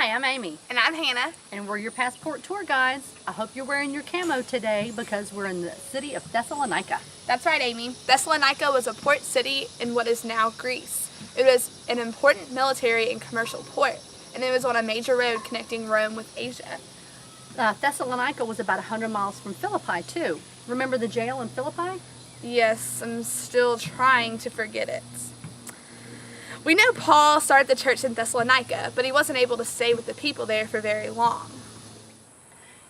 Hi, I'm Amy. And I'm Hannah. And we're your passport tour guides. I hope you're wearing your camo today because we're in the city of Thessalonica. That's right, Amy. Thessalonica was a port city in what is now Greece. It was an important military and commercial port, and it was on a major road connecting Rome with Asia. Thessalonica was about 100 miles from Philippi, too. Remember the jail in Philippi? Yes, I'm still trying to forget it. We know Paul started the church in Thessalonica, but he wasn't able to stay with the people there for very long.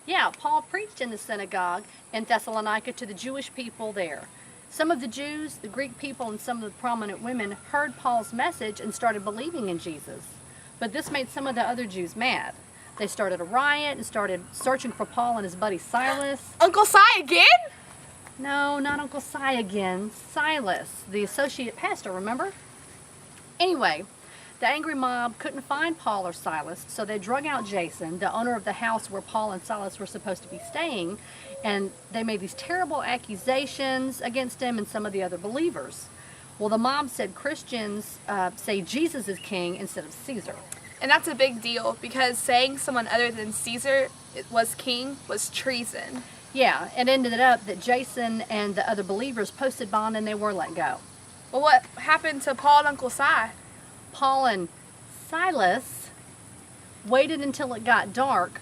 Yeah, Paul preached in the synagogue in Thessalonica to the Jewish people there. Some of the Jews, the Greek people, and some of the prominent women heard Paul's message and started believing in Jesus. But this made some of the other Jews mad. They started a riot and started searching for Paul and his buddy Silas. Uncle Si again? No, not Uncle Si again. Silas, the associate pastor, remember? Anyway, the angry mob couldn't find Paul or Silas, so they drug out Jason, the owner of the house where Paul and Silas were supposed to be staying, and they made these terrible accusations against him and some of the other believers. Well, the mob said Christians say Jesus is king instead of Caesar. And that's a big deal because saying someone other than Caesar was king was treason. Yeah, it ended up that Jason and the other believers posted bond and they were let go. Well, what happened to Paul and Uncle Si? Paul and Silas waited until it got dark.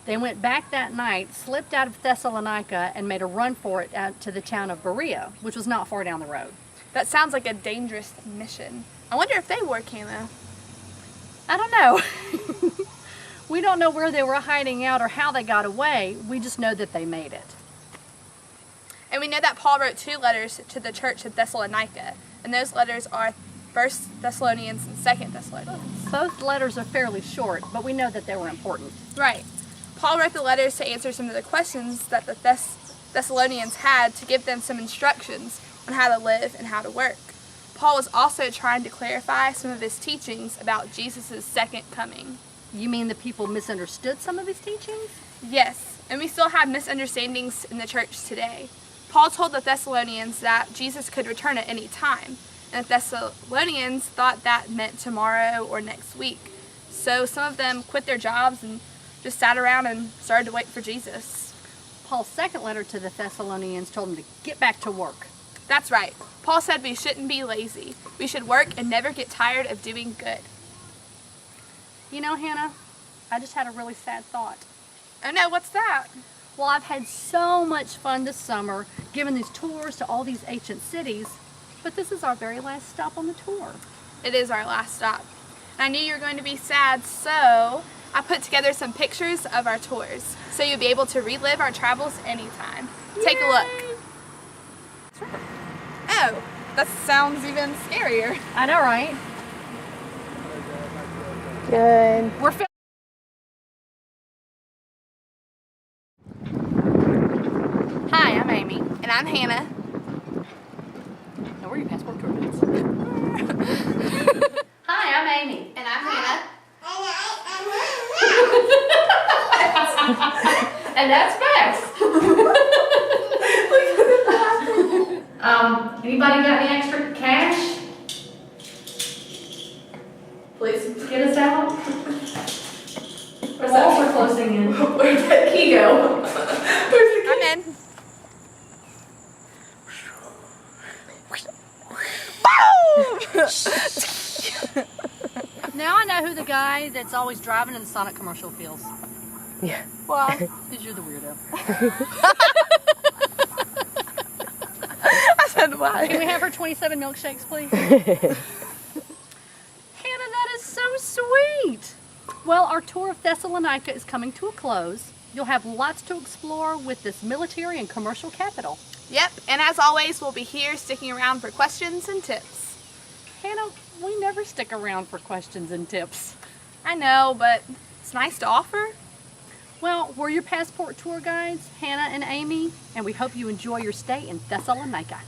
They went back that night, slipped out of Thessalonica, and made a run for it out to the town of Berea, which was not far down the road. That sounds like a dangerous mission. I wonder if they wore camo. I don't know. We don't know where they were hiding out or how they got away. We just know that they made it. And we know that Paul wrote 2 letters to the church of Thessalonica, and those letters are 1 Thessalonians and 2 Thessalonians. Both letters are fairly short, but we know that they were important. Right. Paul wrote the letters to answer some of the questions that the Thessalonians had to give them some instructions on how to live and how to work. Paul was also trying to clarify some of his teachings about Jesus' second coming. You mean the people misunderstood some of his teachings? Yes, and we still have misunderstandings in the church today. Paul told the Thessalonians that Jesus could return at any time, and the Thessalonians thought that meant tomorrow or next week. So some of them quit their jobs and just sat around and started to wait for Jesus. Paul's second letter to the Thessalonians told them to get back to work. That's right. Paul said we shouldn't be lazy. We should work and never get tired of doing good. You know, Hannah, I just had a really sad thought. Oh no, what's that? Well, I've had so much fun this summer giving these tours to all these ancient cities, but this is our very last stop on the tour. It is our last stop. And I knew you were going to be sad, so I put together some pictures of our tours, so you'll be able to relive our travels anytime. Take a look. Oh, that sounds even scarier. I know, right? Good. We're Hi, I'm Amy. And I'm Hannah. Now we're your passport tour guides. Hi, I'm Amy. And I'm Hannah. And that's Max. Anybody got any extra cash? Please get us out. The walls are closing in. Where'd that key go? Where's the key? I'm in. Now I know who the guy that's always driving in the Sonic commercial feels. Yeah. Why? Because you're the weirdo. I said why. Can we have her 27 milkshakes, please? Hannah, that is so sweet. Well, our tour of Thessalonica is coming to a close. You'll have lots to explore with this military and commercial capital. Yep, and as always, we'll be here sticking around for questions and tips. Hannah, we never stick around for questions and tips. I know, but it's nice to offer. Well, we're your passport tour guides, Hannah and Amy, and we hope you enjoy your stay in Thessalonica.